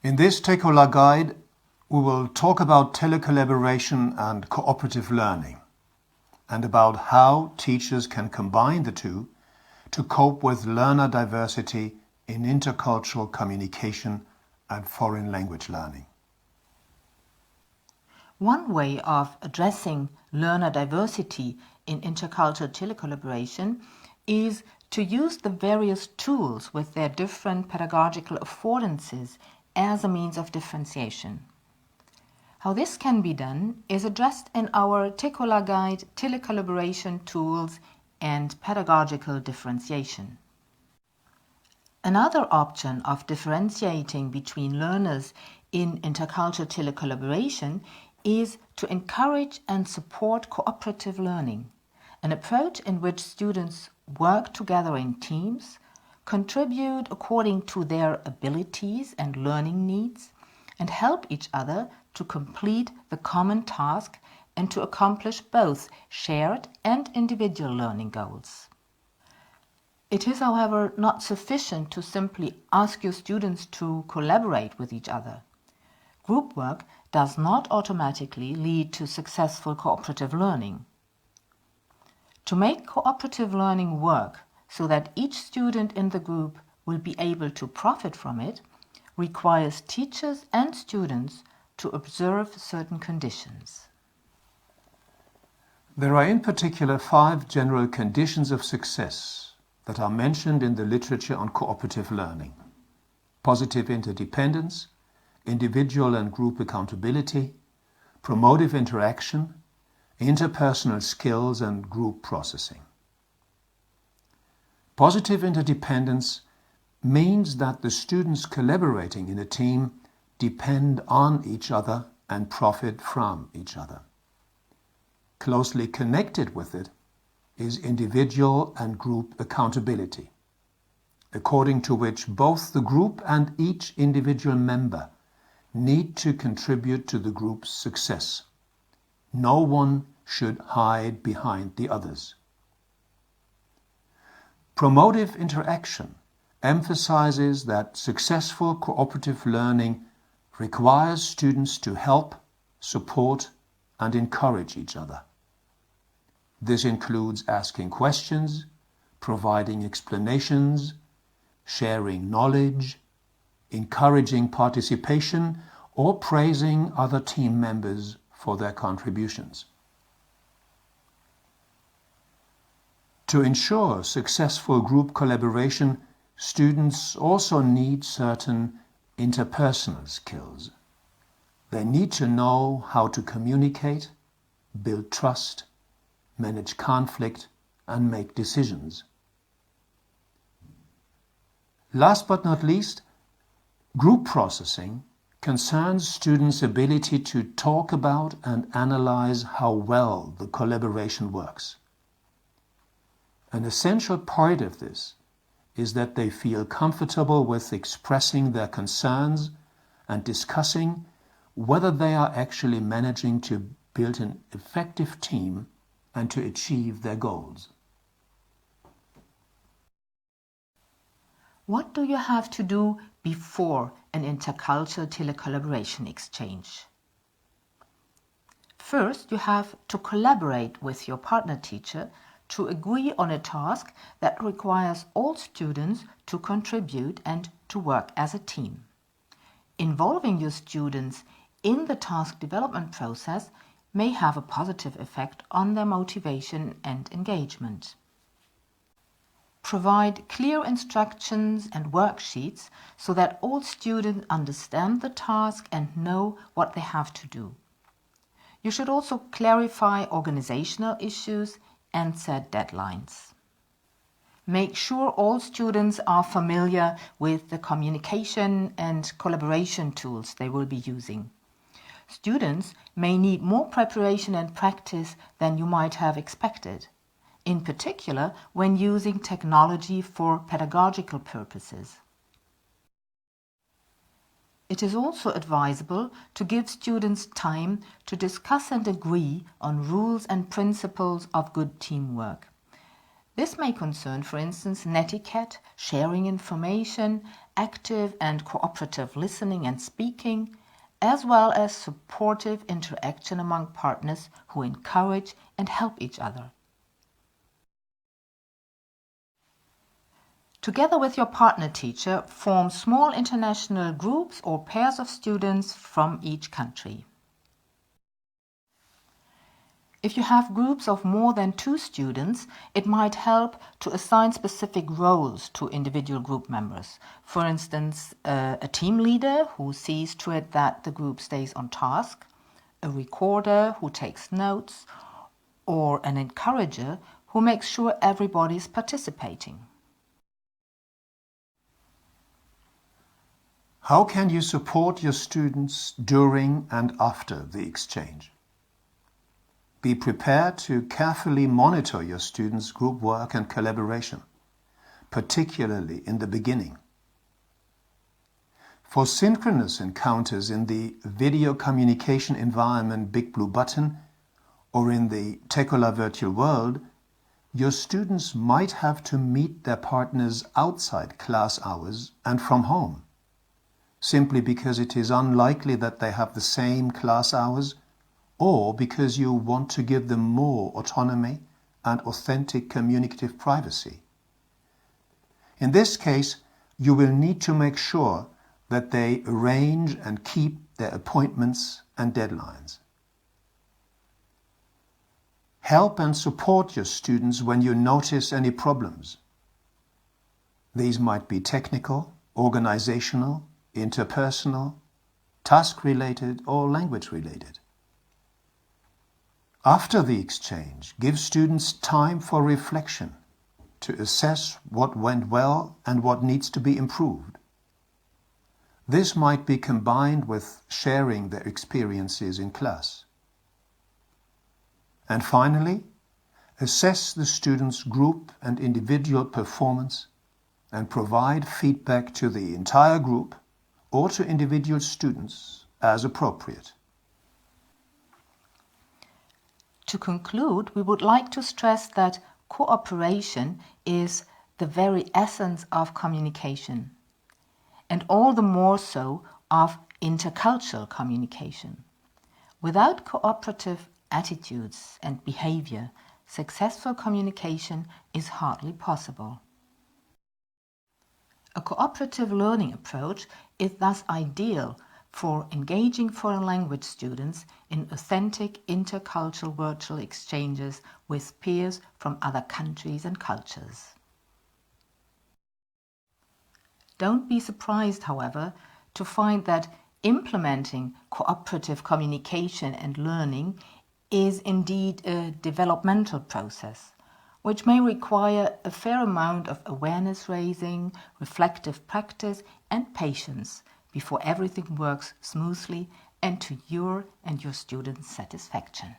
In this Tekola guide, we will talk about telecollaboration and cooperative learning, and about how teachers can combine the two to cope with learner diversity in intercultural communication and foreign language learning. One way of addressing learner diversity in intercultural telecollaboration is to use the various tools with their different pedagogical affordances as a means of differentiation. How this can be done is addressed in our Tekola guide, Telecollaboration Tools and Pedagogical Differentiation. Another option of differentiating between learners in intercultural telecollaboration is to encourage and support cooperative learning, an approach in which students work together in teams, contribute according to their abilities and learning needs, and help each other to complete the common task and to accomplish both shared and individual learning goals. It is, however, not sufficient to simply ask your students to collaborate with each other. Group work does not automatically lead to successful cooperative learning. To make cooperative learning work so that each student in the group will be able to profit from it requires teachers and students to observe certain conditions. There are in particular 5 general conditions of success that are mentioned in the literature on cooperative learning: positive interdependence, individual and group accountability, promotive interaction, interpersonal skills, and group processing. Positive interdependence means that the students collaborating in a team depend on each other and profit from each other. Closely connected with it is individual and group accountability, according to which both the group and each individual member need to contribute to the group's success. No one should hide behind the others. Promotive interaction emphasizes that successful cooperative learning requires students to help, support, and encourage each other. This includes asking questions, providing explanations, sharing knowledge, encouraging participation, or praising other team members for their contributions. To ensure successful group collaboration, students also need certain interpersonal skills. They need to know how to communicate, build trust, manage conflict, and make decisions. Last but not least, group processing concerns students' ability to talk about and analyze how well the collaboration works. An essential part of this is that they feel comfortable with expressing their concerns and discussing whether they are actually managing to build an effective team and to achieve their goals. What do you have to do before an intercultural telecollaboration exchange? First, you have to collaborate with your partner teacher to agree on a task that requires all students to contribute and to work as a team. Involving your students in the task development process may have a positive effect on their motivation and engagement. Provide clear instructions and worksheets so that all students understand the task and know what they have to do. You should also clarify organizational issues and set deadlines. Make sure all students are familiar with the communication and collaboration tools they will be using. Students may need more preparation and practice than you might have expected, in particular when using technology for pedagogical purposes. It is also advisable to give students time to discuss and agree on rules and principles of good teamwork. This may concern, for instance, netiquette, sharing information, active and cooperative listening and speaking, as well as supportive interaction among partners who encourage and help each other. Together with your partner teacher, form small international groups or pairs of students from each country. If you have groups of more than 2 students, it might help to assign specific roles to individual group members. For instance, a team leader who sees to it that the group stays on task, a recorder who takes notes, or an encourager who makes sure everybody is participating. How can you support your students during and after the exchange? Be prepared to carefully monitor your students' group work and collaboration, particularly in the beginning. For synchronous encounters in the video communication environment Big Blue Button or in the Tekola virtual world, your students might have to meet their partners outside class hours and from home, simply because it is unlikely that they have the same class hours, or because you want to give them more autonomy and authentic communicative privacy. In this case, you will need to make sure that they arrange and keep their appointments and deadlines. Help and support your students when you notice any problems. These might be technical, organizational, interpersonal, task-related, or language-related. After the exchange, give students time for reflection to assess what went well and what needs to be improved. This might be combined with sharing their experiences in class. And finally, assess the students' group and individual performance and provide feedback to the entire group or to individual students as appropriate. To conclude, we would like to stress that cooperation is the very essence of communication, and all the more so of intercultural communication. Without cooperative attitudes and behavior, successful communication is hardly possible. A cooperative learning approach is thus ideal for engaging foreign language students in authentic intercultural virtual exchanges with peers from other countries and cultures. Don't be surprised, however, to find that implementing cooperative communication and learning is indeed a developmental process, which may require a fair amount of awareness raising, reflective practice, and patience before everything works smoothly and to your and your students' satisfaction.